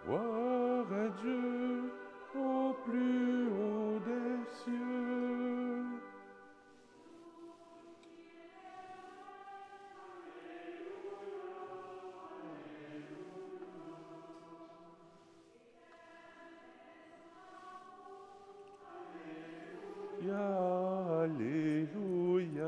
Gloire à Dieu au plus haut des cieux. Alléluia.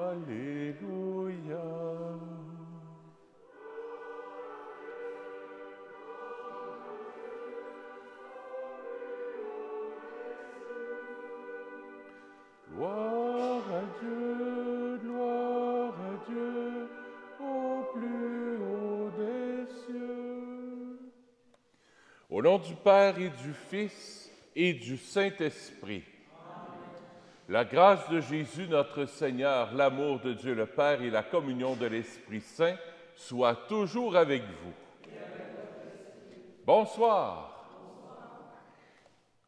Alléluia. Gloire à Dieu, au plus haut des cieux. Au nom du Père et du Fils et du Saint-Esprit, la grâce de Jésus notre Seigneur, l'amour de Dieu le Père et la communion de l'Esprit Saint soient toujours avec vous. Bonsoir.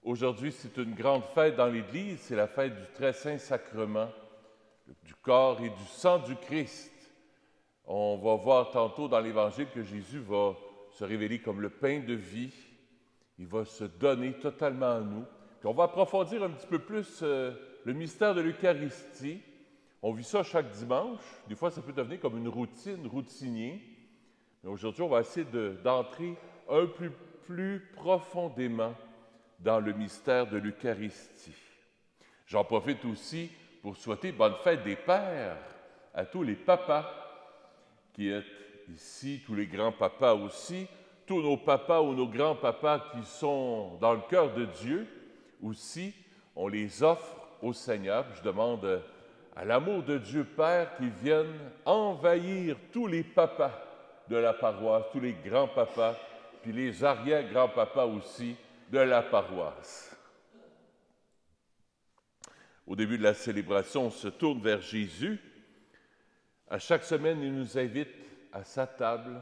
Aujourd'hui, c'est une grande fête dans l'Église, c'est la fête du Très Saint Sacrement, du corps et du sang du Christ. On va voir tantôt dans l'Évangile que Jésus va se révéler comme le pain de vie. Il va se donner totalement à nous. Puis on va approfondir un petit peu plus le mystère de l'Eucharistie. On vit ça chaque dimanche. Des fois, ça peut devenir comme une routine, routinier. Mais aujourd'hui, on va essayer d'entrer un peu plus profondément dans le mystère de l'Eucharistie. J'en profite aussi pour souhaiter bonne fête des pères à tous les papas qui êtes ici, tous les grands-papas aussi, tous nos papas ou nos grands-papas qui sont dans le cœur de Dieu aussi, on les offre au Seigneur. Je demande à l'amour de Dieu Père qu'il vienne envahir tous les papas de la paroisse, tous les grands-papas, puis les arrière-grands-papas aussi de la paroisse. Au début de la célébration, on se tourne vers Jésus. À chaque semaine, il nous invite à sa table.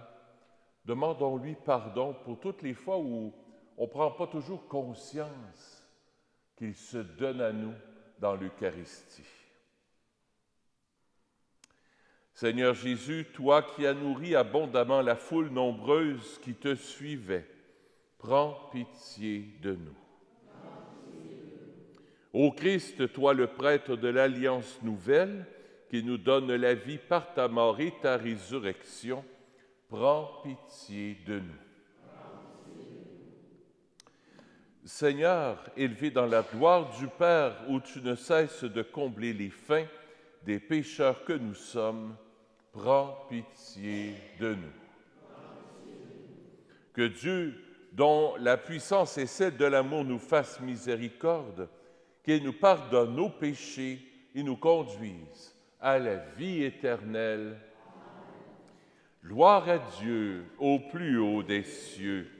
Demandons-lui pardon pour toutes les fois où on ne prend pas toujours conscience qu'il se donne à nous dans l'Eucharistie. Seigneur Jésus, toi qui as nourri abondamment la foule nombreuse qui te suivait, prends pitié de nous. Ô Christ, toi le prêtre de l'Alliance nouvelle, qui nous donne la vie par ta mort et ta résurrection, prends pitié de nous. Seigneur, élevé dans la gloire du Père, où tu ne cesses de combler les fins des pécheurs que nous sommes, prends pitié de nous. Que Dieu, dont la puissance est celle de l'amour, nous fasse miséricorde, qu'il nous pardonne nos péchés et nous conduise à la vie éternelle. Gloire à Dieu au plus haut des cieux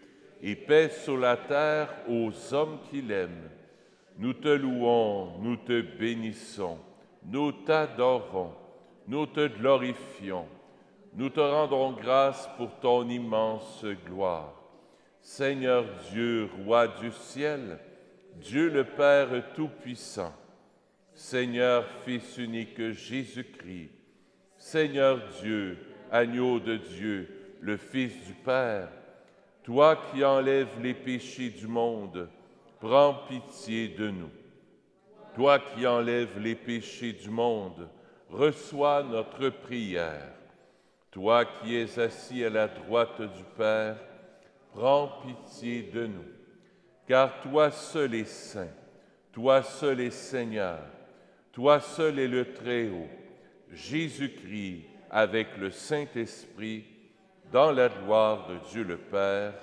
et paix sur la terre aux hommes qui l'aiment. Nous te louons, nous te bénissons, nous t'adorons, nous te glorifions, nous te rendons grâce pour ton immense gloire. Seigneur Dieu, roi du ciel, Dieu le Père Tout-Puissant, Seigneur Fils unique Jésus-Christ, Seigneur Dieu, agneau de Dieu, le Fils du Père, toi qui enlèves les péchés du monde, prends pitié de nous. Toi qui enlèves les péchés du monde, reçois notre prière. Toi qui es assis à la droite du Père, prends pitié de nous. Car toi seul es saint, toi seul es Seigneur, toi seul es le Très-Haut, Jésus-Christ avec le Saint-Esprit, dans la gloire de Dieu le Père.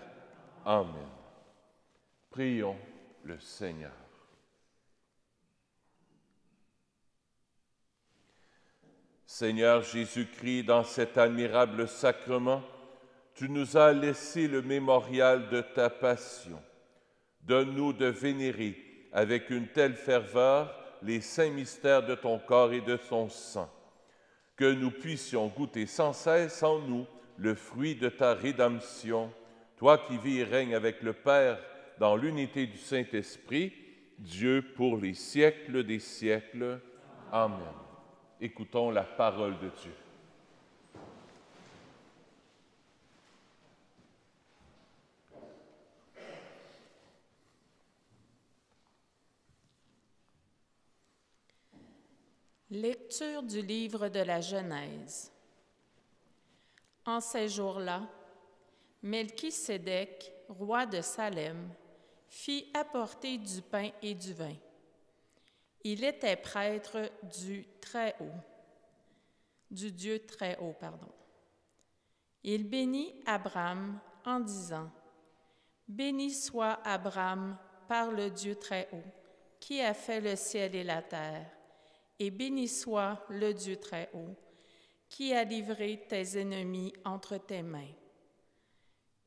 Amen. Prions le Seigneur. Seigneur Jésus-Christ, dans cet admirable sacrement, tu nous as laissé le mémorial de ta passion. Donne-nous de vénérer avec une telle ferveur les saints mystères de ton corps et de ton sang, que nous puissions goûter sans cesse en nous le fruit de ta rédemption, toi qui vis et règnes avec le Père dans l'unité du Saint-Esprit, Dieu pour les siècles des siècles. Amen. Écoutons la parole de Dieu. Lecture du livre de la Genèse. En ces jours-là, Melchisédek, roi de Salem, fit apporter du pain et du vin. Il était prêtre du Dieu très haut. Il bénit Abram en disant: Béni soit Abram par le Dieu très haut, qui a fait le ciel et la terre, et béni soit le Dieu très haut, qui a livré tes ennemis entre tes mains.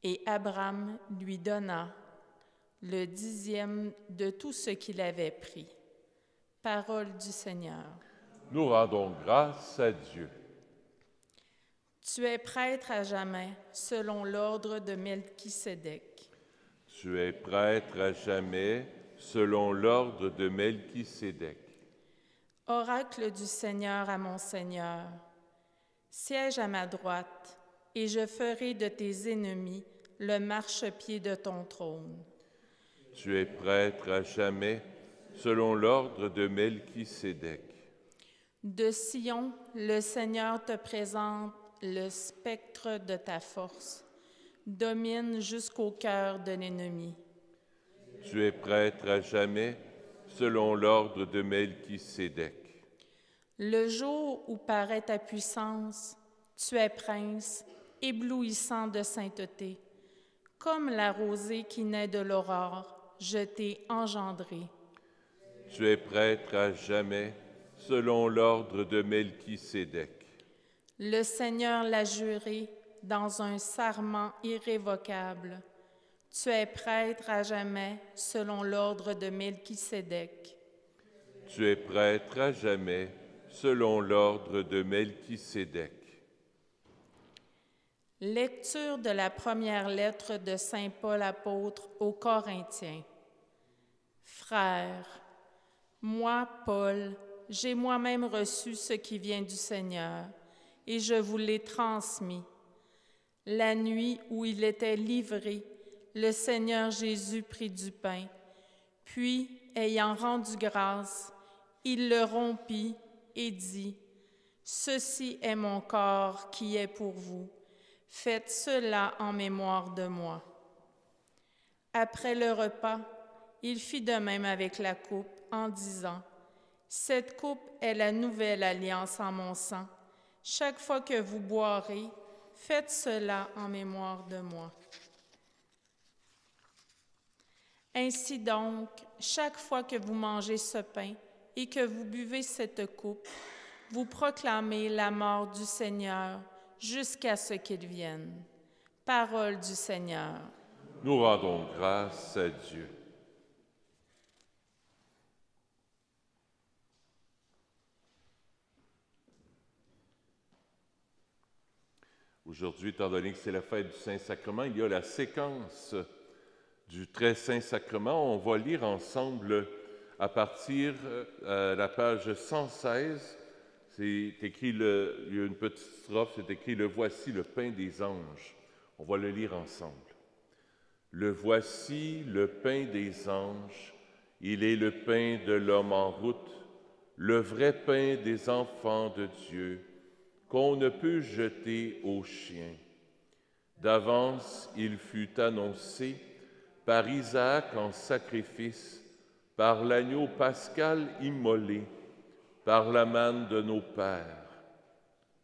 Et Abram lui donna le 10e de tout ce qu'il avait pris. Parole du Seigneur. Nous rendons grâce à Dieu. Tu es prêtre à jamais, selon l'ordre de Melchisédek. Tu es prêtre à jamais, selon l'ordre de Melchisédek. Oracle du Seigneur à mon Seigneur, siège à ma droite, et je ferai de tes ennemis le marchepied de ton trône. Tu es prêtre à jamais, selon l'ordre de Melchisédek. De Sion, le Seigneur te présente le spectre de ta force, domine jusqu'au cœur de l'ennemi. Tu es prêtre à jamais, selon l'ordre de Melchisédek. Le jour où paraît ta puissance, tu es prince, éblouissant de sainteté. Comme la rosée qui naît de l'aurore, je t'ai engendré. Tu es prêtre à jamais, selon l'ordre de Melchisédek. Le Seigneur l'a juré dans un serment irrévocable. Tu es prêtre à jamais, selon l'ordre de Melchisédek. Tu es prêtre à jamais, selon l'ordre de Melchisédek. Lecture de la première lettre de saint Paul apôtre aux Corinthiens. Frères, moi, Paul, j'ai moi-même reçu ce qui vient du Seigneur, et je vous l'ai transmis. La nuit où il était livré, le Seigneur Jésus prit du pain, puis, ayant rendu grâce, il le rompit et dit: Ceci est mon corps qui est pour vous. Faites cela en mémoire de moi. Après le repas, il fit de même avec la coupe en disant: Cette coupe est la nouvelle alliance en mon sang. Chaque fois que vous boirez, faites cela en mémoire de moi. Ainsi donc, chaque fois que vous mangez ce pain et que vous buvez cette coupe, vous proclamez la mort du Seigneur jusqu'à ce qu'il vienne. Parole du Seigneur. Nous rendons grâce à Dieu. Aujourd'hui, étant donné que c'est la fête du Saint-Sacrement, il y a la séquence du Très Saint-Sacrement. On va lire ensemble à partir de la page 116. C'est écrit, il y a une petite strophe, c'est écrit « Le voici, le pain des anges ». On va le lire ensemble. « Le voici, le pain des anges, il est le pain de l'homme en route, le vrai pain des enfants de Dieu, qu'on ne peut jeter aux chiens. D'avance, il fut annoncé par Isaac en sacrifice, par l'agneau pascal immolé, par la manne de nos pères.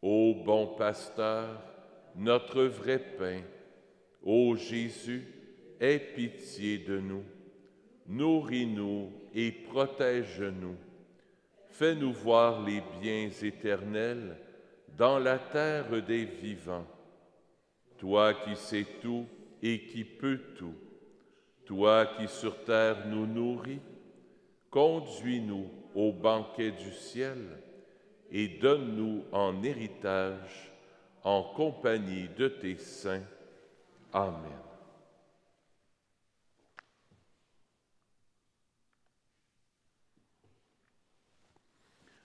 Ô bon pasteur, notre vrai pain, ô Jésus, aie pitié de nous. Nourris-nous et protège-nous. Fais-nous voir les biens éternels dans la terre des vivants. Toi qui sais tout et qui peux tout, toi qui sur terre nous nourris, conduis-nous au banquet du ciel et donne-nous en héritage, en compagnie de tes saints. Amen.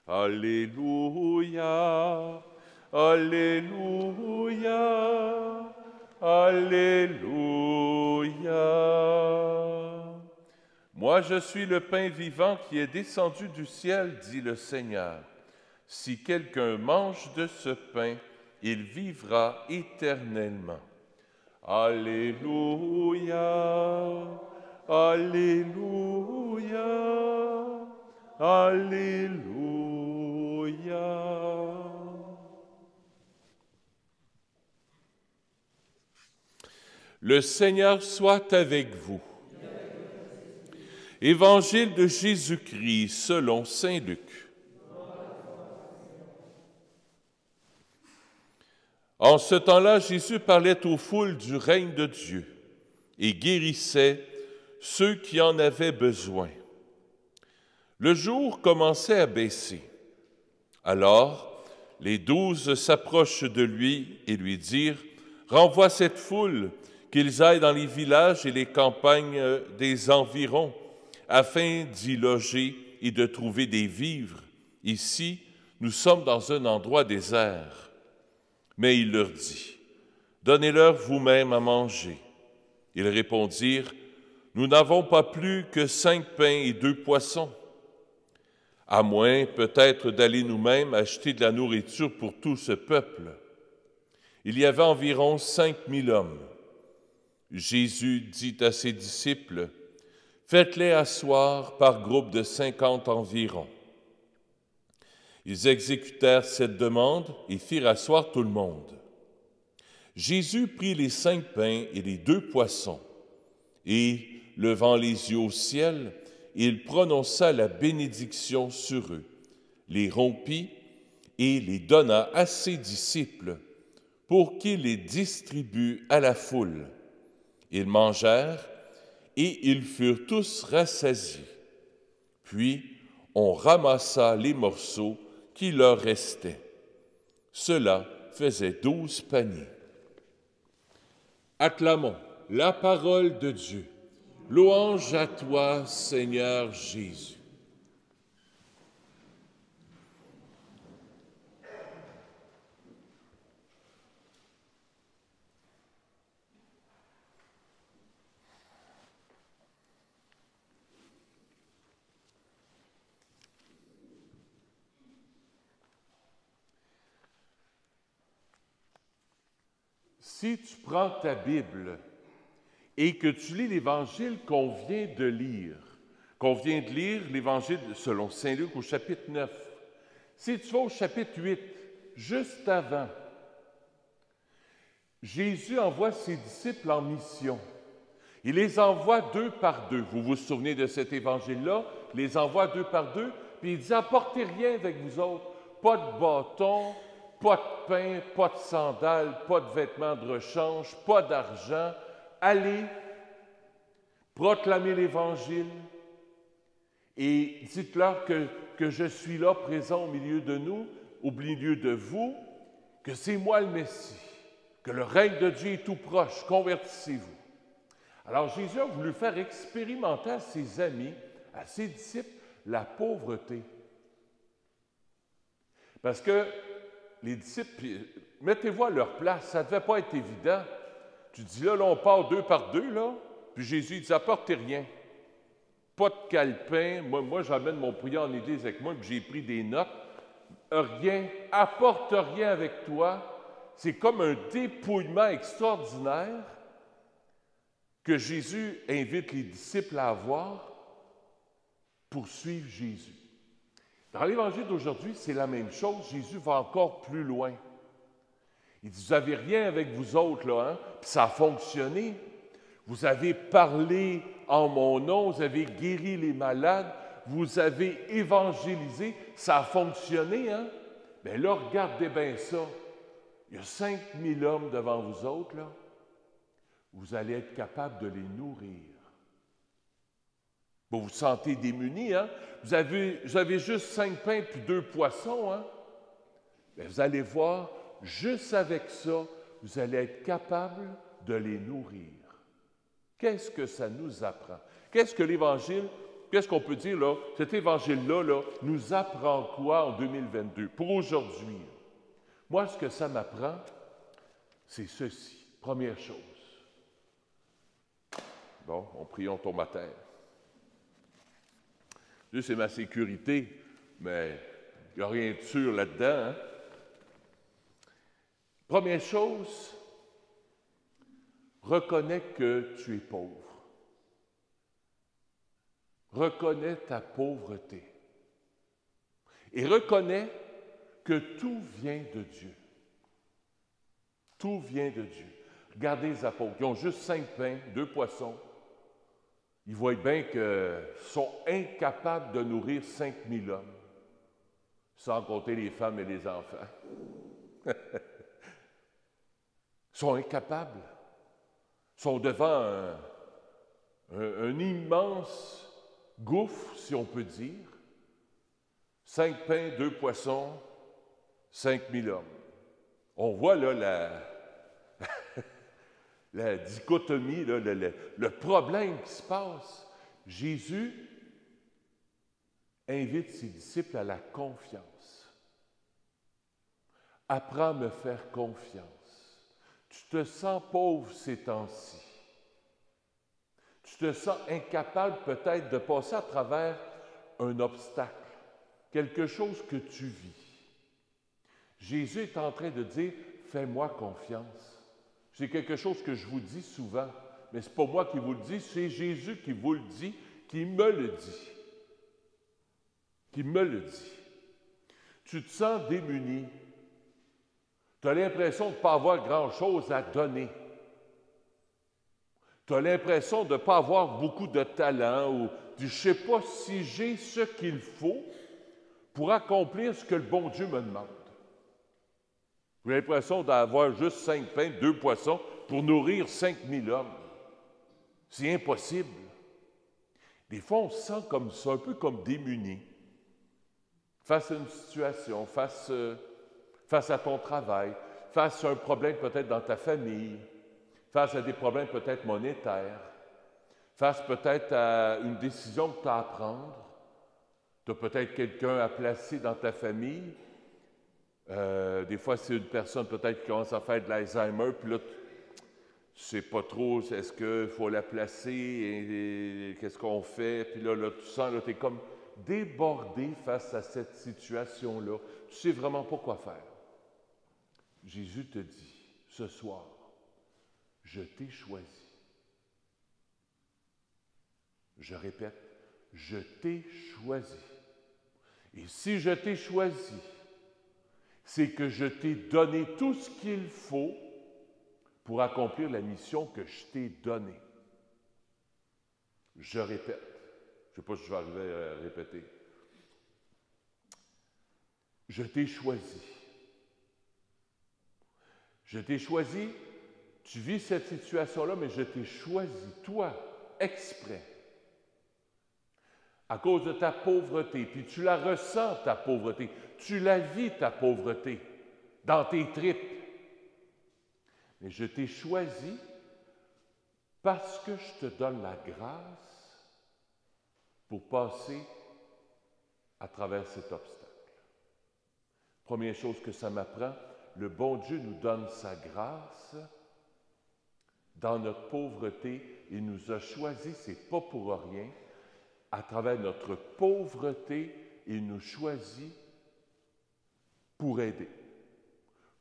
Alléluia, Alléluia, Alléluia. Moi, je suis le pain vivant qui est descendu du ciel, dit le Seigneur. Si quelqu'un mange de ce pain, il vivra éternellement. Alléluia, Alléluia, Alléluia. Le Seigneur soit avec vous. Évangile de Jésus-Christ selon saint Luc. En ce temps-là, Jésus parlait aux foules du règne de Dieu et guérissait ceux qui en avaient besoin. Le jour commençait à baisser. Alors, les 12 s'approchent de lui et lui dirent « Renvoie cette foule, qu'ils aillent dans les villages et les campagnes des environs, afin d'y loger et de trouver des vivres. Ici, nous sommes dans un endroit désert. » Mais il leur dit, « Donnez-leur vous-même à manger. » Ils répondirent, « Nous n'avons pas plus que 5 pains et 2 poissons. À moins peut-être d'aller nous-mêmes acheter de la nourriture pour tout ce peuple. » Il y avait environ 5000 hommes. Jésus dit à ses disciples, « Faites-les asseoir par groupe de 50 environ. » Ils exécutèrent cette demande et firent asseoir tout le monde. Jésus prit les 5 pains et les 2 poissons, et, levant les yeux au ciel, il prononça la bénédiction sur eux, les rompit et les donna à ses disciples pour qu'ils les distribuent à la foule. Ils mangèrent et ils furent tous rassasiés. Puis on ramassa les morceaux qui leur restaient. Cela faisait 12 paniers. Acclamons la parole de Dieu. Louange à toi, Seigneur Jésus. Si tu prends ta Bible et que tu lis l'Évangile qu'on vient de lire, l'Évangile selon saint Luc au chapitre 9, si tu vas au chapitre 8, juste avant, Jésus envoie ses disciples en mission. Il les envoie 2 par 2. Vous vous souvenez de cet évangile-là? Il les envoie 2 par 2, puis il dit « Apportez rien avec vous autres, pas de bâton, pas de pain, pas de sandales, pas de vêtements de rechange, pas d'argent. Allez, proclamez l'Évangile et dites-leur que je suis là, présent au milieu de nous, au milieu de vous, que c'est moi le Messie, que le règne de Dieu est tout proche, convertissez-vous. » Alors Jésus a voulu faire expérimenter à ses amis, à ses disciples, la pauvreté. Parce que les disciples, mettez-vous à leur place, ça ne devait pas être évident. Tu dis là, on part 2 par 2, là, puis Jésus dit, apportez rien. Pas de calepin, moi j'amène mon prière en église avec moi, puis j'ai pris des notes. Rien, apporte rien avec toi. C'est comme un dépouillement extraordinaire que Jésus invite les disciples à avoir pour suivre Jésus. Dans l'Évangile d'aujourd'hui, c'est la même chose. Jésus va encore plus loin. Il dit, vous n'avez rien avec vous autres, là, hein? Puis ça a fonctionné. Vous avez parlé en mon nom, vous avez guéri les malades, vous avez évangélisé, ça a fonctionné, hein? Bien là, regardez bien ça. Il y a 5000 hommes devant vous autres, là. Vous allez être capable de les nourrir. Vous vous sentez démunis, hein? Vous avez juste 5 pains puis 2 poissons, hein? Bien, vous allez voir, juste avec ça, vous allez être capable de les nourrir. Qu'est-ce que ça nous apprend? Qu'est-ce que l'Évangile, qu'est-ce qu'on peut dire là? Cet Évangile-là là, nous apprend quoi en 2022, pour aujourd'hui? Moi, ce que ça m'apprend, c'est ceci. Première chose. Bon, prions, tombe à terre. Dieu, c'est ma sécurité, mais il n'y a rien de sûr là-dedans. Hein? Première chose, reconnais que tu es pauvre. Reconnais ta pauvreté. Et reconnais que tout vient de Dieu. Tout vient de Dieu. Regardez les apôtres, ils ont juste 5 pains, 2 poissons. Ils voient bien qu'ils sont incapables de nourrir 5000 hommes, sans compter les femmes et les enfants. Ils sont incapables. Ils sont devant un immense gouffre, si on peut dire. 5 pains, 2 poissons, 5000 hommes. On voit là la dichotomie, là, le problème qui se passe. Jésus invite ses disciples à la confiance. Apprends à me faire confiance. Tu te sens pauvre ces temps-ci. Tu te sens incapable peut-être de passer à travers un obstacle, quelque chose que tu vis. Jésus est en train de dire, fais-moi confiance. C'est quelque chose que je vous dis souvent, mais ce n'est pas moi qui vous le dis, c'est Jésus qui vous le dit, qui me le dit. Qui me le dit. Tu te sens démuni. Tu as l'impression de ne pas avoir grand-chose à donner. Tu as l'impression de ne pas avoir beaucoup de talent ou je ne sais pas si j'ai ce qu'il faut pour accomplir ce que le bon Dieu me demande. J'ai l'impression d'avoir juste 5 pains, 2 poissons pour nourrir 5000 hommes. C'est impossible. Des fois, on se sent comme ça, un peu comme démuni. Face à une situation, face à ton travail, face à un problème peut-être dans ta famille, face à des problèmes peut-être monétaires, face peut-être à une décision que tu as à prendre. Tu as peut-être quelqu'un à placer dans ta famille. Des fois, c'est une personne peut-être qui commence à faire de l'Alzheimer, puis là, tu ne sais pas trop, est-ce qu'il faut la placer, et qu'est-ce qu'on fait, puis là tu sens, tu es comme débordé face à cette situation-là. Tu ne sais vraiment pas quoi faire. Jésus te dit, ce soir, je t'ai choisi. Je répète, je t'ai choisi. Et si je t'ai choisi, c'est que je t'ai donné tout ce qu'il faut pour accomplir la mission que je t'ai donnée. Je répète. Je ne sais pas si je vais arriver à répéter. Je t'ai choisi. Je t'ai choisi. Tu vis cette situation-là, mais je t'ai choisi, toi, exprès. À cause de ta pauvreté, puis tu la ressens, ta pauvreté. Tu la vis, ta pauvreté, dans tes tripes. Mais je t'ai choisi parce que je te donne la grâce pour passer à travers cet obstacle. Première chose que ça m'apprend, le bon Dieu nous donne sa grâce dans notre pauvreté. Il nous a choisis, c'est pas pour rien. À travers notre pauvreté, il nous choisit pour aider,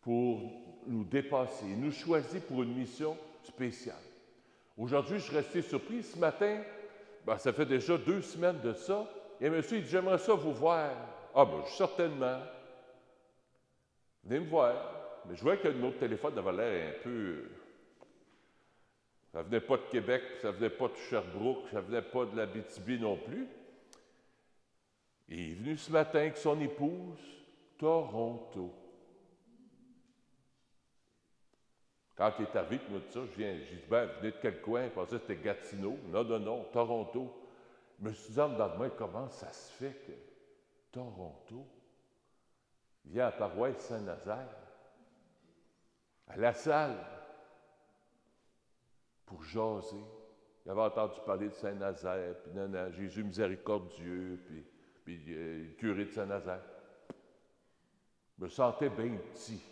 pour nous dépasser. Il nous choisit pour une mission spéciale. Aujourd'hui, je suis resté surpris. Ce matin, ça fait déjà 2 semaines de ça, et un monsieur dit, j'aimerais ça vous voir. Ah, certainement. Venez me voir. Mais je voyais que le numéro de téléphone avait l'air un peu... Ça ne venait pas de Québec, ça ne venait pas de Sherbrooke, ça ne venait pas de l'Abitibi non plus. Il est venu ce matin avec son épouse. Toronto. Quand il est arrivé, puis moi, tout ça, j'ai dit, ben, vous venez de quel coin? Je pensais que c'était Gatineau. Non, Toronto. Je me suis dit, en dedans de moi, comment ça se fait que Toronto vient à la paroisse Saint-Nazaire, à la salle, pour jaser? Il avait entendu parler de Saint-Nazaire, puis Jésus miséricordieux, puis le curé de Saint-Nazaire. Je me sentais bien petit.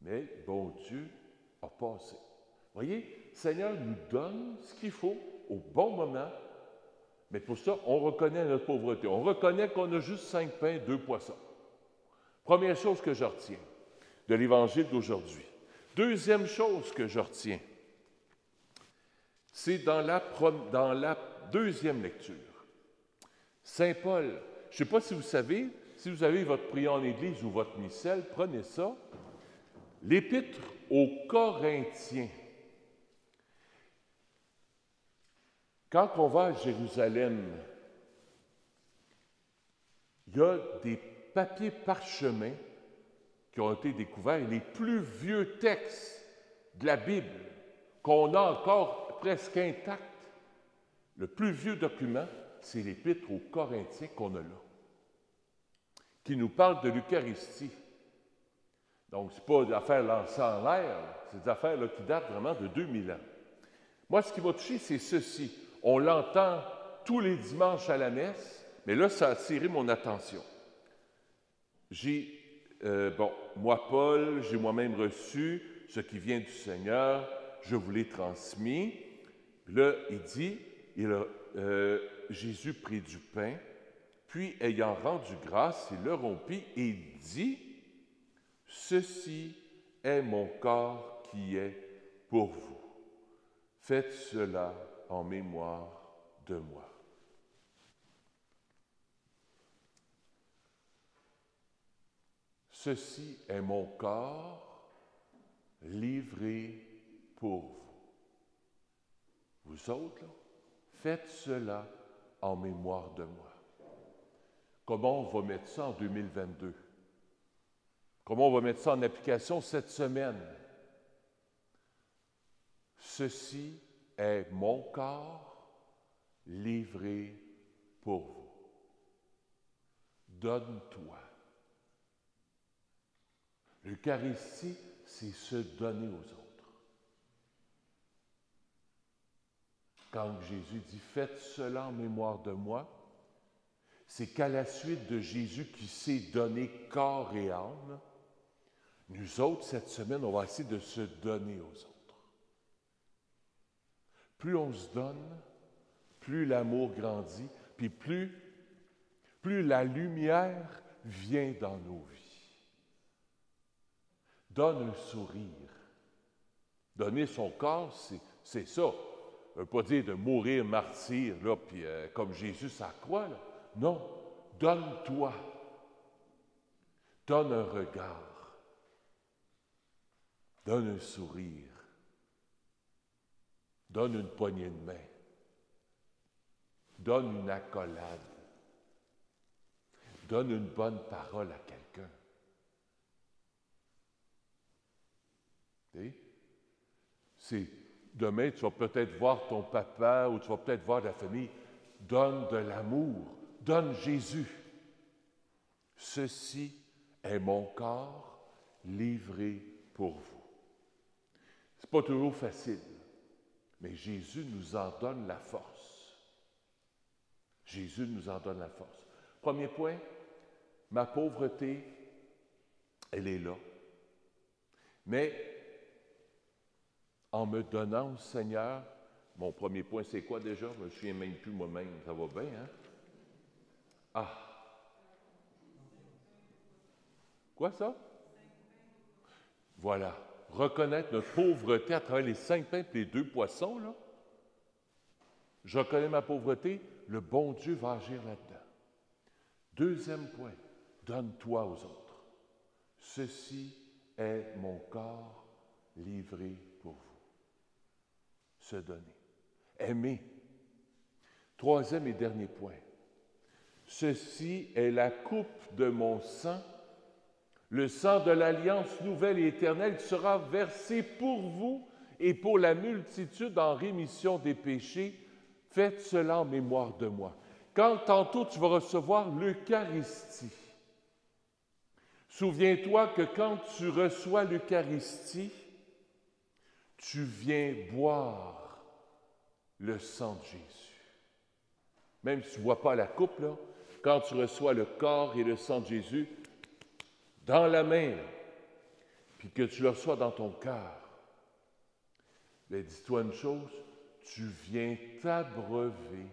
Mais bon Dieu a passé. Voyez, le Seigneur nous donne ce qu'il faut au bon moment, mais pour ça, on reconnaît notre pauvreté. On reconnaît qu'on a juste 5 pains, 2 poissons. Première chose que je retiens de l'Évangile d'aujourd'hui. Deuxième chose que je retiens, c'est dans la deuxième lecture. Saint Paul, je ne sais pas si vous savez, si vous avez votre prière en Église ou votre missel, prenez ça. L'Épître aux Corinthiens. Quand on va à Jérusalem, il y a des papiers parchemins qui ont été découverts, les plus vieux textes de la Bible qu'on a encore presque intacts. Le plus vieux document, c'est l'Épître aux Corinthiens qu'on a là, qui nous parle de l'Eucharistie. Donc, ce n'est pas des affaires lancées en l'air, c'est des affaires là, qui datent vraiment de 2000 ans. Moi, ce qui m'a touché, c'est ceci. On l'entend tous les dimanches à la messe, mais là, ça a attiré mon attention. Moi, Paul, j'ai moi-même reçu ce qui vient du Seigneur, je vous l'ai transmis. Puis là, il dit, Jésus prit du pain, puis ayant rendu grâce, il le rompit et il dit, « Ceci est mon corps qui est pour vous. Faites cela en mémoire de moi. » Ceci est mon corps livré pour vous. Vous autres, là, faites cela en mémoire de moi. Comment on va mettre ça en 2022? Comment on va mettre ça en application cette semaine? Ceci est mon corps livré pour vous. Donne-toi. L'Eucharistie, c'est se donner aux autres. Quand Jésus dit « Faites cela en mémoire de moi », c'est qu'à la suite de Jésus qui s'est donné corps et âme, nous autres, cette semaine, on va essayer de se donner aux autres. Plus on se donne, plus l'amour grandit, puis plus la lumière vient dans nos vies. Donne un sourire. Donner son corps, c'est ça. Ça ne veut pas dire de mourir martyr, là, puis comme Jésus sur la croix, là. Non, donne-toi. Donne un regard. Donne un sourire. Donne une poignée de main. Donne une accolade. Donne une bonne parole à quelqu'un. Demain, tu vas peut-être voir ton papa ou tu vas peut-être voir la famille. Donne de l'amour. Donne Jésus. Ceci est mon corps livré pour vous. Ce n'est pas toujours facile, mais Jésus nous en donne la force. Jésus nous en donne la force. Premier point, ma pauvreté, elle est là. Mais en me donnant au Seigneur, mon premier point, c'est quoi déjà? Je ne me souviens même plus moi-même. Ça va bien, hein? Ah! Quoi ça? Voilà. Reconnaître notre pauvreté à travers les 5 pains et les 2 poissons, là. Je reconnais ma pauvreté, le bon Dieu va agir là-dedans. Deuxième point, donne-toi aux autres. Ceci est mon corps livré pour vous. Se donner. Aimer. Troisième et dernier point. Ceci est la coupe de mon sang, le sang de l'alliance nouvelle et éternelle qui sera versé pour vous et pour la multitude en rémission des péchés. Faites cela en mémoire de moi. Quand tantôt tu vas recevoir l'Eucharistie, souviens-toi que quand tu reçois l'Eucharistie, tu viens boire le sang de Jésus. Même si tu ne bois pas la coupe, là, quand tu reçois le corps et le sang de Jésus dans la main, puis que tu le reçois dans ton cœur, bien, dis-toi une chose, tu viens t'abreuver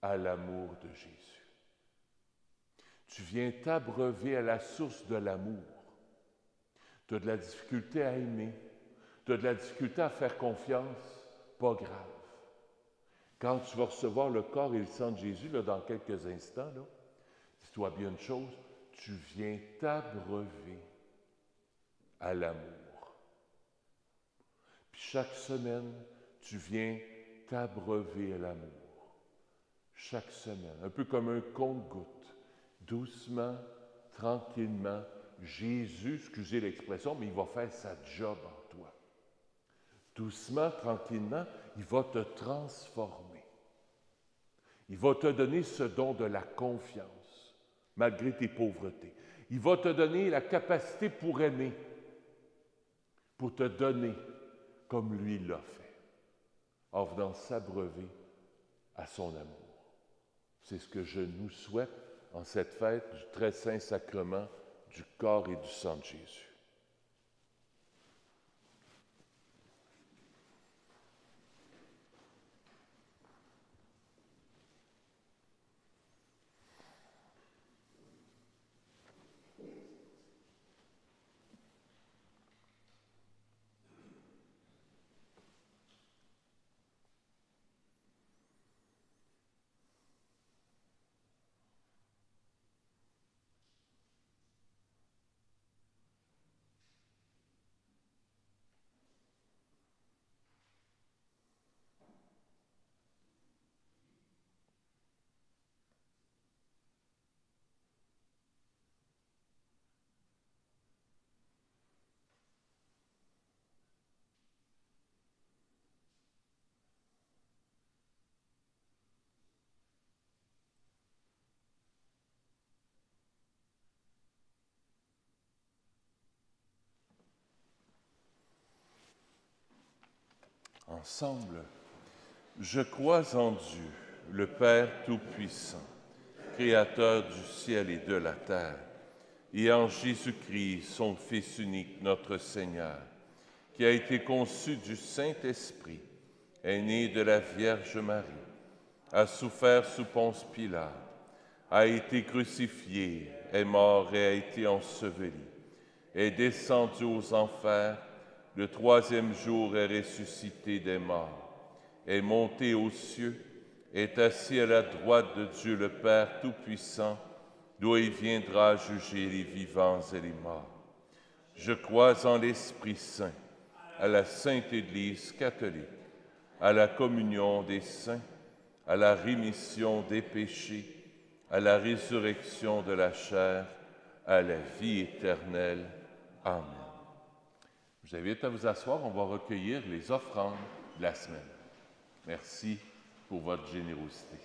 à l'amour de Jésus. Tu viens t'abreuver à la source de l'amour. Tu as de la difficulté à aimer, tu as de la difficulté à faire confiance, pas grave. Quand tu vas recevoir le corps et le sang de Jésus, là, dans quelques instants, là, dis-toi bien une chose, tu viens t'abreuver à l'amour. Puis chaque semaine, tu viens t'abreuver à l'amour. Chaque semaine, un peu comme un compte-gouttes, doucement, tranquillement, Jésus, excusez l'expression, mais il va faire sa job en toi. Doucement, tranquillement, il va te transformer. Il va te donner ce don de la confiance, malgré tes pauvretés. Il va te donner la capacité pour aimer, pour te donner comme lui l'a fait, en venant s'abreuver à son amour. C'est ce que je nous souhaite en cette fête du très saint sacrement du corps et du sang de Jésus. Ensemble, je crois en Dieu, le Père Tout-Puissant, Créateur du ciel et de la terre, et en Jésus-Christ, son Fils unique, notre Seigneur, qui a été conçu du Saint-Esprit, est né de la Vierge Marie, a souffert sous Ponce Pilate, a été crucifié, est mort et a été enseveli, est descendu aux enfers, le troisième jour est ressuscité des morts, est monté aux cieux, est assis à la droite de Dieu le Père Tout-Puissant, d'où il viendra juger les vivants et les morts. Je crois en l'Esprit Saint, à la Sainte Église catholique, à la communion des saints, à la rémission des péchés, à la résurrection de la chair, à la vie éternelle. Amen. Je vous invite à vous asseoir, on va recueillir les offrandes de la semaine. Merci pour votre générosité.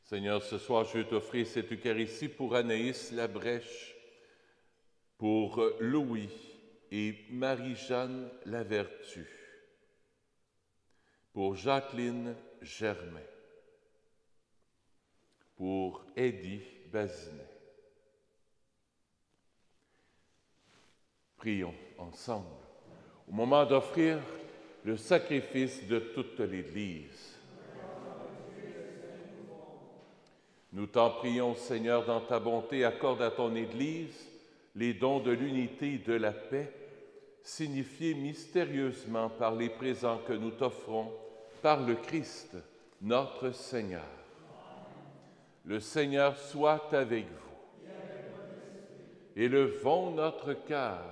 Seigneur, ce soir, je veux t'offrir cette Eucharistie pour Anaïs Labrèche, pour Louis et Marie-Jeanne Lavertu, pour Jacqueline Germain, pour Eddie Bazinet. Prions ensemble au moment d'offrir le sacrifice de toute l'Église. Nous t'en prions, Seigneur, dans ta bonté, accorde à ton Église les dons de l'unité et de la paix, signifiés mystérieusement par les présents que nous t'offrons par le Christ, notre Seigneur. Le Seigneur soit avec vous. Élevons notre cœur.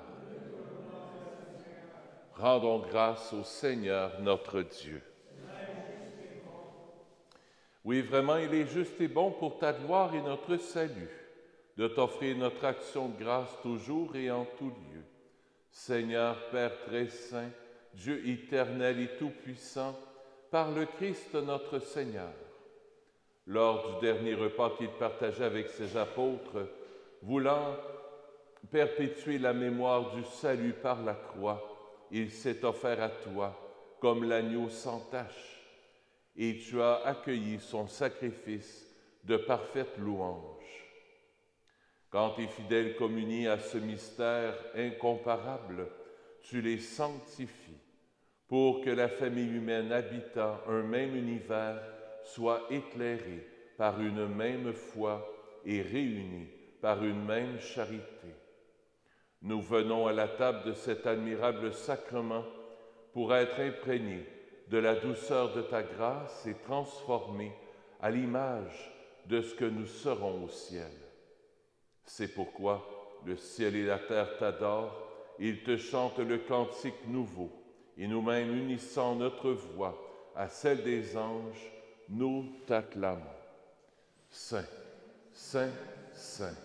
Rendons grâce au Seigneur notre Dieu. Oui, vraiment, il est juste et bon pour ta gloire et notre salut de t'offrir notre action de grâce toujours et en tout lieu. Seigneur, Père très saint, Dieu éternel et tout-puissant, par le Christ notre Seigneur. Lors du dernier repas qu'il partageait avec ses apôtres, voulant perpétuer la mémoire du salut par la croix, il s'est offert à toi comme l'agneau sans tache, et tu as accueilli son sacrifice de parfaite louange. Quand tes fidèles communient à ce mystère incomparable, tu les sanctifies pour que la famille humaine habitant un même univers soit éclairée par une même foi et réunie par une même charité. Nous venons à la table de cet admirable sacrement pour être imprégnés de la douceur de ta grâce et transformés à l'image de ce que nous serons au ciel. C'est pourquoi le ciel et la terre t'adorent, ils te chantent le cantique nouveau, et nous-mêmes unissant notre voix à celle des anges, nous t'acclamons. Saint, Saint, Saint,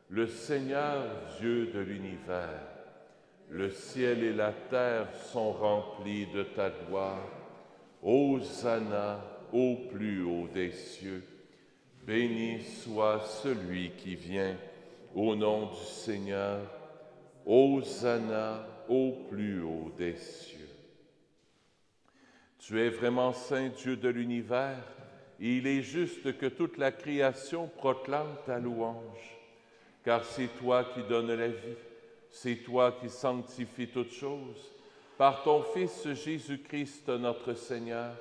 le Seigneur Dieu de l'univers, le ciel et la terre sont remplis de ta gloire. Hosanna au plus haut des cieux. Béni soit celui qui vient au nom du Seigneur. Hosanna au plus haut des cieux. Tu es vraiment saint Dieu de l'univers, et il est juste que toute la création proclame ta louange, car c'est toi qui donnes la vie, c'est toi qui sanctifies toutes choses, par ton Fils Jésus-Christ notre Seigneur,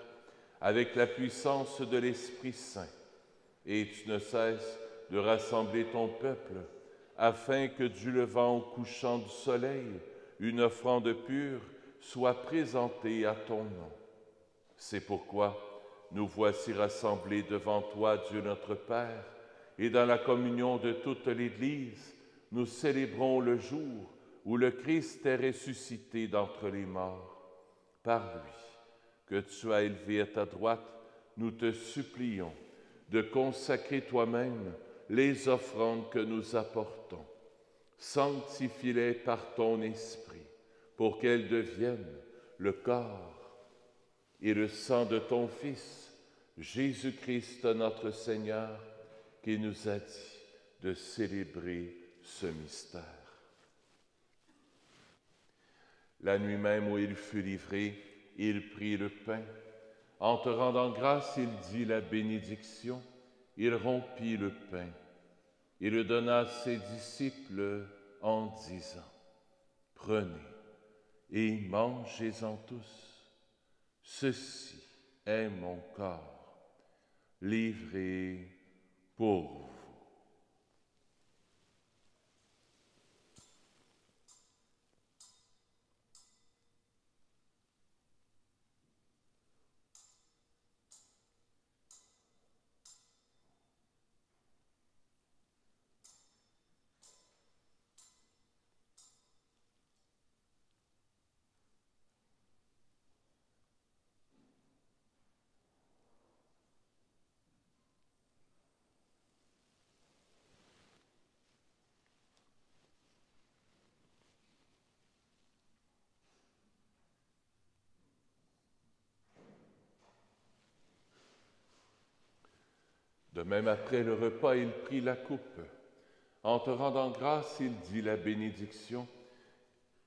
avec la puissance de l'Esprit Saint. Et tu ne cesses de rassembler ton peuple, afin que du levant au couchant du soleil, une offrande pure soit présentée à ton nom. C'est pourquoi nous voici rassemblés devant toi, Dieu notre Père, et dans la communion de toute l'Église, nous célébrons le jour où le Christ est ressuscité d'entre les morts. Par lui, que tu as élevé à ta droite, nous te supplions de consacrer toi-même les offrandes que nous apportons. Sanctifie-les par ton Esprit, pour qu'elles deviennent le corps et le sang de ton Fils, Jésus-Christ notre Seigneur, qui nous a dit de célébrer ce mystère. La nuit même où il fut livré, il prit le pain. En te rendant grâce, il dit la bénédiction. Il rompit le pain et le donna à ses disciples en disant: « Prenez et mangez-en tous. Ceci est mon corps, livré pour vous. » De même, après le repas, il prit la coupe. En te rendant grâce, il dit la bénédiction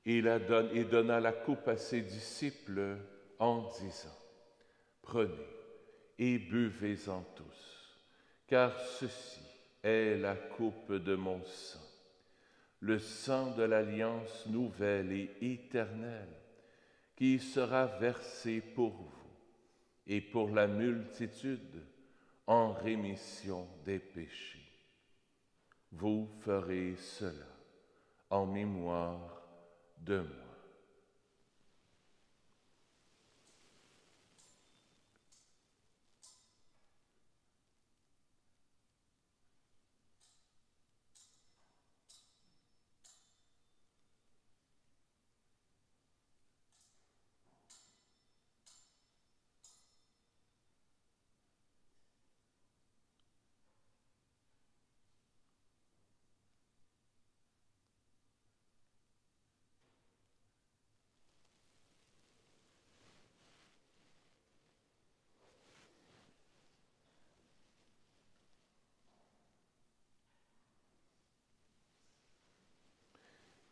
et donna la coupe à ses disciples en disant, « Prenez et buvez-en tous, car ceci est la coupe de mon sang, le sang de l'alliance nouvelle et éternelle, qui sera versé pour vous et pour la multitude en rémission des péchés. Vous ferez cela en mémoire de moi. »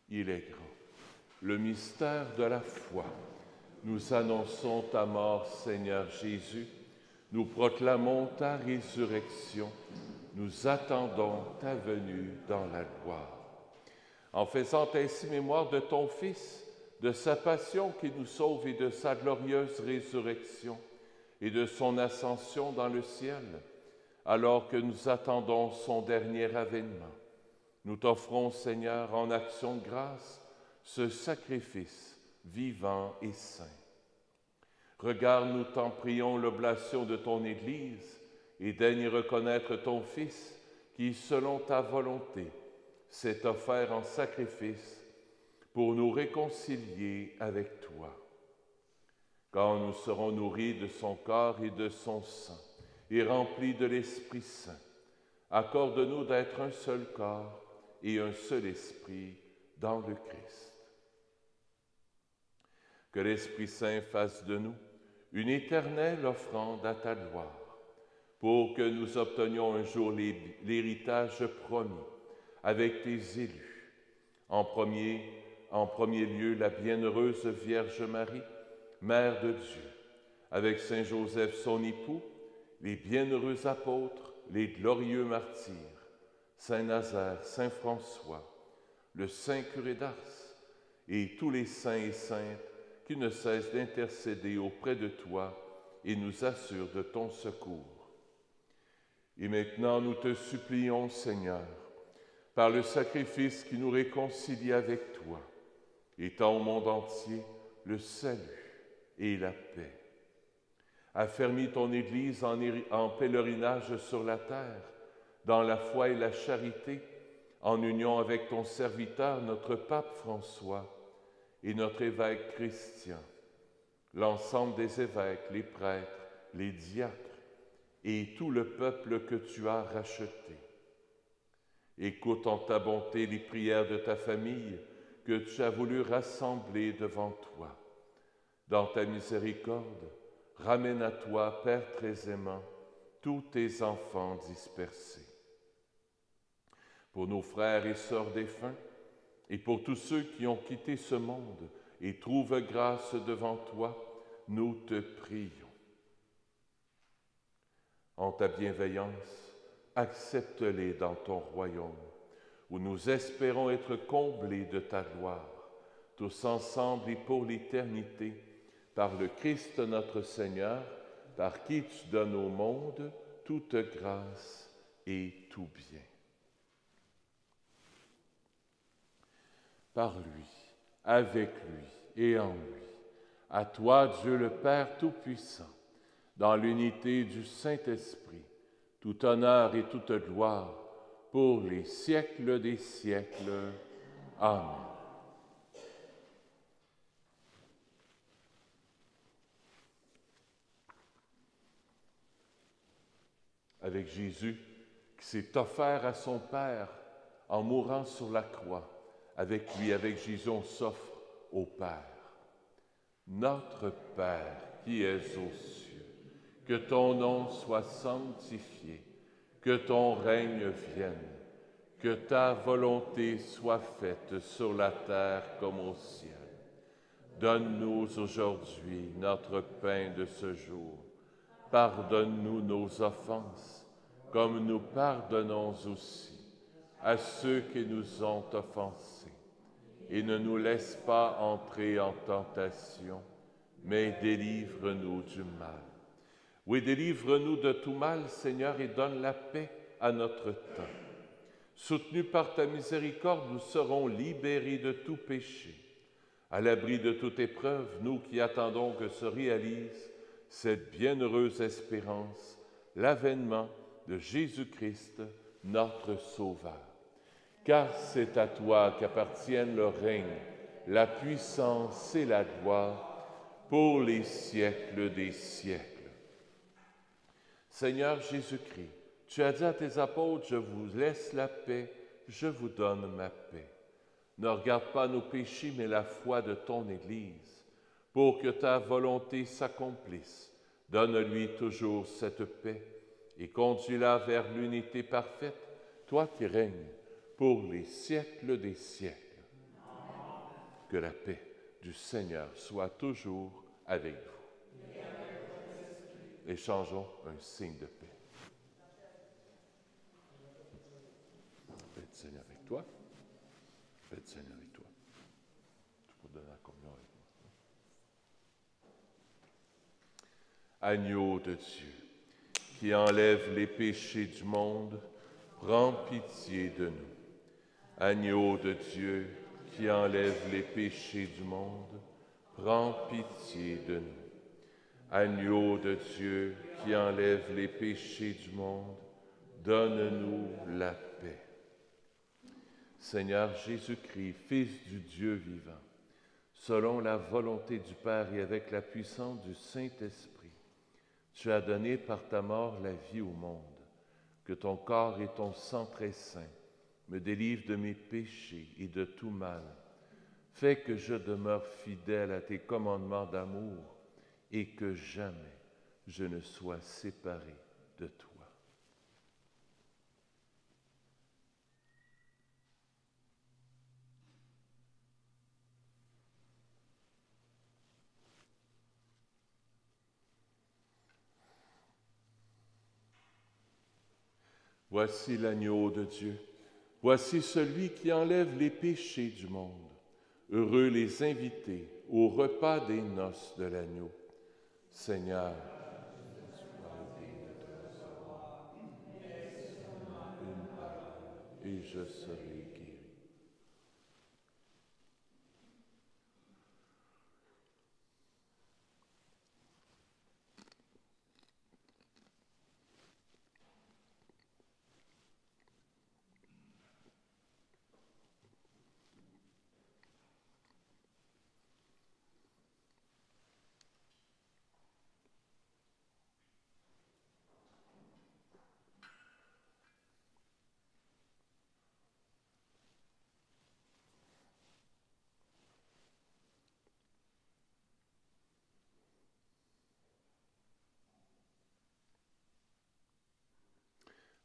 Il est grand, le mystère de la foi. Nous annonçons ta mort, Seigneur Jésus. Nous proclamons ta résurrection. Nous attendons ta venue dans la gloire. En faisant ainsi mémoire de ton Fils, de sa passion qui nous sauve et de sa glorieuse résurrection et de son ascension dans le ciel, alors que nous attendons son dernier avènement, nous t'offrons, Seigneur, en action de grâce, ce sacrifice vivant et saint. Regarde, nous t'en prions, l'oblation de ton Église et daigne reconnaître ton Fils qui, selon ta volonté, s'est offert en sacrifice pour nous réconcilier avec toi. Quand nous serons nourris de son corps et de son sang et remplis de l'Esprit Saint, accorde-nous d'être un seul corps et un seul esprit dans le Christ. Que l'Esprit Saint fasse de nous une éternelle offrande à ta gloire, pour que nous obtenions un jour l'héritage promis avec tes élus. En premier lieu, la bienheureuse Vierge Marie, Mère de Dieu, avec Saint Joseph son époux, les bienheureux apôtres, les glorieux martyrs, Saint Nazaire, Saint François, le Saint curé d'Ars et tous les saints et saintes qui ne cessent d'intercéder auprès de toi et nous assurent de ton secours. Et maintenant, nous te supplions, Seigneur, par le sacrifice qui nous réconcilie avec toi, étends au monde entier le salut et la paix. Affermis ton Église en pèlerinage sur la terre, dans la foi et la charité, en union avec ton serviteur, notre pape François, et notre évêque Christian, l'ensemble des évêques, les prêtres, les diacres, et tout le peuple que tu as racheté. Écoute en ta bonté les prières de ta famille que tu as voulu rassembler devant toi. Dans ta miséricorde, ramène à toi, Père très aimant, tous tes enfants dispersés. Pour nos frères et sœurs défunts, et pour tous ceux qui ont quitté ce monde et trouvent grâce devant toi, nous te prions. En ta bienveillance, accepte-les dans ton royaume, où nous espérons être comblés de ta gloire, tous ensemble et pour l'éternité, par le Christ notre Seigneur, par qui tu donnes au monde toute grâce et tout bien. Par lui, avec lui et en lui, à toi, Dieu le Père Tout-Puissant, dans l'unité du Saint-Esprit, tout honneur et toute gloire pour les siècles des siècles. Amen. Avec Jésus qui s'est offert à son Père en mourant sur la croix, avec lui, avec Jésus, on s'offre au Père. Notre Père qui es aux cieux, que ton nom soit sanctifié, que ton règne vienne, que ta volonté soit faite sur la terre comme au ciel. Donne-nous aujourd'hui notre pain de ce jour. Pardonne-nous nos offenses, comme nous pardonnons aussi à ceux qui nous ont offensés. Et ne nous laisse pas entrer en tentation, mais délivre-nous du mal. Oui, délivre-nous de tout mal, Seigneur, et donne la paix à notre temps. Soutenus par ta miséricorde, nous serons libérés de tout péché. À l'abri de toute épreuve, nous qui attendons que se réalise cette bienheureuse espérance, l'avènement de Jésus-Christ, notre Sauveur. Car c'est à toi qu'appartiennent le règne, la puissance et la gloire pour les siècles des siècles. Seigneur Jésus-Christ, tu as dit à tes apôtres, je vous laisse la paix, je vous donne ma paix. Ne regarde pas nos péchés, mais la foi de ton Église, pour que ta volonté s'accomplisse. Donne-lui toujours cette paix et conduis-la vers l'unité parfaite, toi qui règnes pour les siècles des siècles. Que la paix du Seigneur soit toujours avec vous. Échangeons un signe de paix. Paix du Seigneur avec toi. Paix du Seigneur avec toi. Tu peux donner la communion avec moi. Agneau de Dieu, qui enlève les péchés du monde, prends pitié de nous. Agneau de Dieu, qui enlève les péchés du monde, prends pitié de nous. Agneau de Dieu, qui enlève les péchés du monde, donne-nous la paix. Seigneur Jésus-Christ, Fils du Dieu vivant, selon la volonté du Père et avec la puissance du Saint-Esprit, tu as donné par ta mort la vie au monde. Que ton corps et ton sang très saint me délivrent de mes péchés et de tout mal. Fais que je demeure fidèle à tes commandements d'amour et que jamais je ne sois séparé de toi. Voici l'agneau de Dieu. Voici celui qui enlève les péchés du monde. Heureux les invités au repas des noces de l'agneau. Seigneur, une parole et je serai guéri.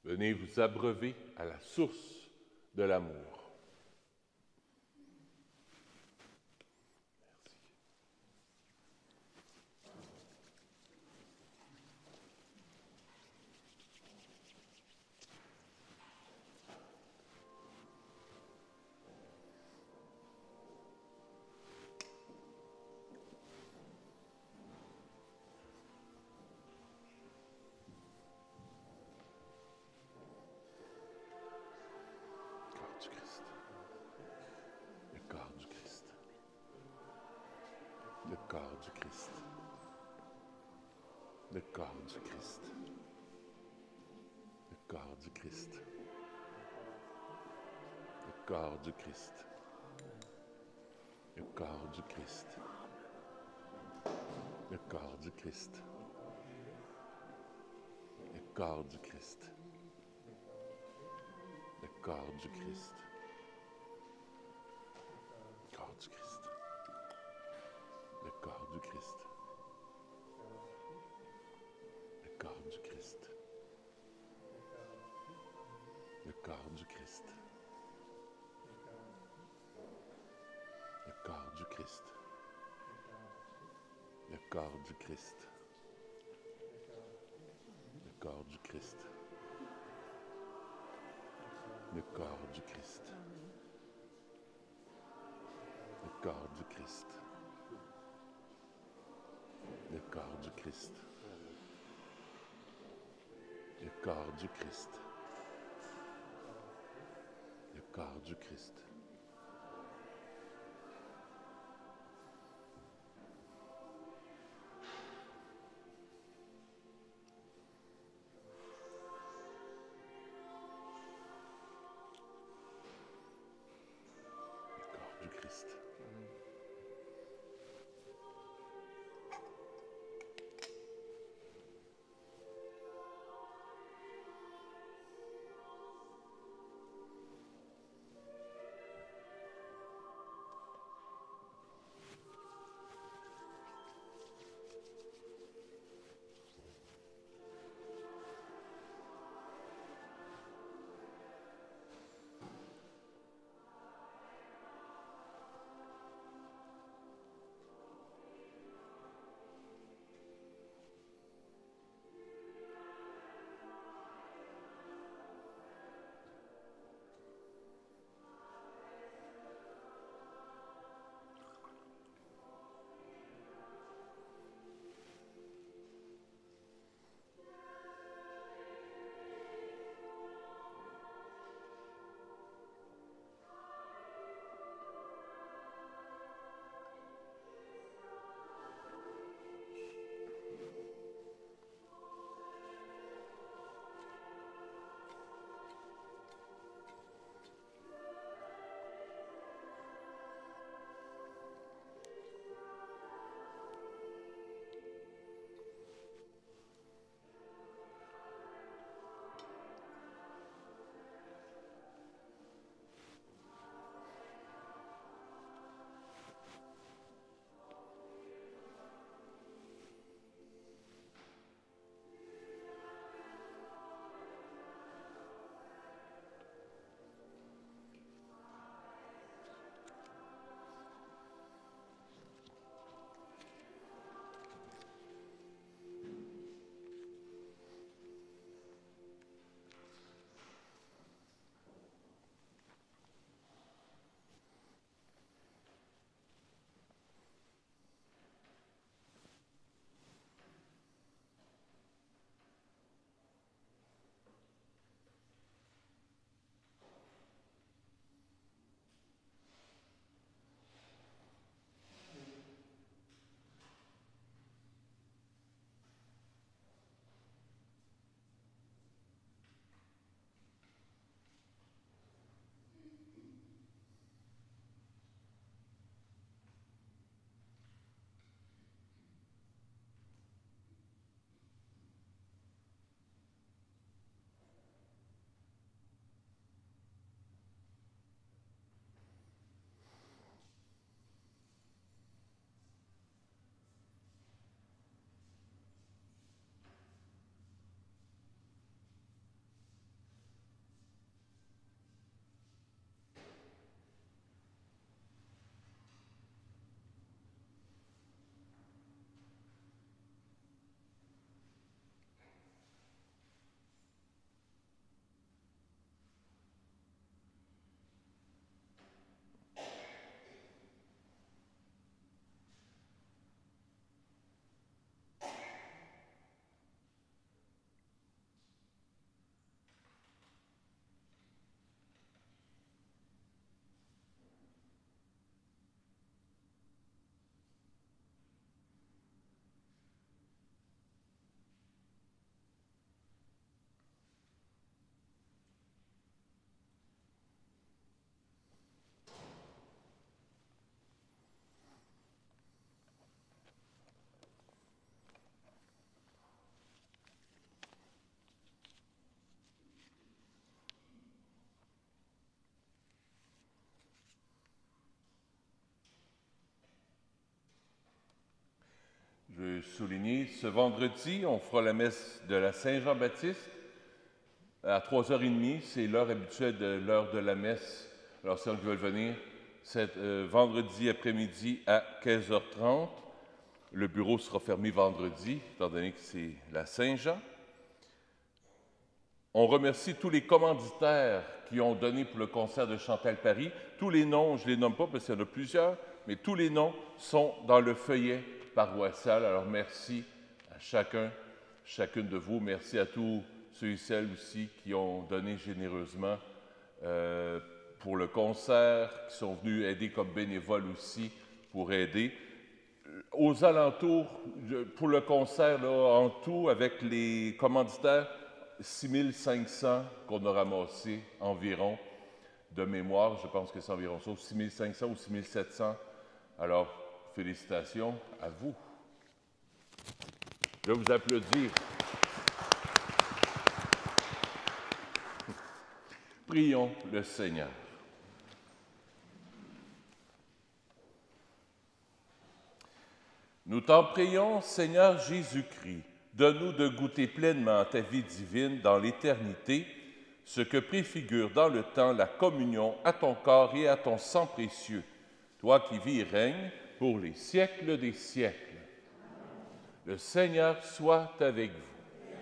Venez vous abreuver à la source de l'amour. Le corps du Christ. Le corps du Christ. Le corps du Christ. Le corps du Christ. Le corps du Christ. Le corps du Christ. Le corps du Christ. Le corps du Christ. Corps du Christ. Le corps du Christ. Le corps du Christ. corps du Christ. Le corps du Christ. Le corps du Christ. Le corps du Christ. Le corps du Christ. Le corps du Christ. Le corps du Christ. Le corps du Christ. Le corps du Christ. Je veux souligner, ce vendredi, on fera la messe de la Saint-Jean-Baptiste à 3h30, c'est l'heure habituelle de l'heure de la messe. Alors, ceux qui veulent venir, c'est vendredi après-midi à 15h30. Le bureau sera fermé vendredi, étant donné que c'est la Saint-Jean. On remercie tous les commanditaires qui ont donné pour le concert de Chantal Paris. Tous les noms, je ne les nomme pas parce qu'il y en a plusieurs, mais tous les noms sont dans le feuillet paroissial. Alors merci à chacune de vous. Merci à tous ceux et celles aussi qui ont donné généreusement pour le concert, qui sont venus aider comme bénévoles aussi pour aider. Aux alentours, pour le concert, là, en tout, avec les commanditaires, 6 500 qu'on a ramassé environ de mémoire. Je pense que c'est environ ça, 6 500 ou 6 700. Alors, félicitations à vous. Je vais vous applaudir. Prions le Seigneur. Nous t'en prions, Seigneur Jésus-Christ, donne-nous de goûter pleinement à ta vie divine dans l'éternité, ce que préfigure dans le temps la communion à ton corps et à ton sang précieux, toi qui vis et règnes pour les siècles des siècles. Le Seigneur soit avec vous.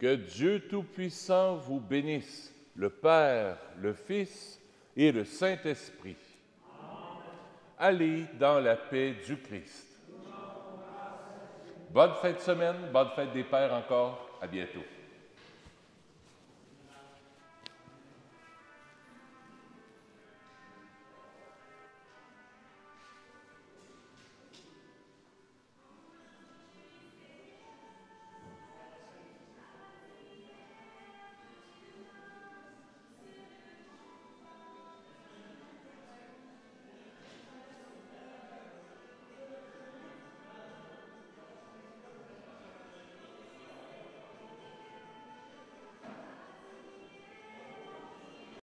Que Dieu Tout-Puissant vous bénisse, le Père, le Fils et le Saint-Esprit. Allez dans la paix du Christ. Bonne fin de semaine, bonne fête des Pères encore. À bientôt.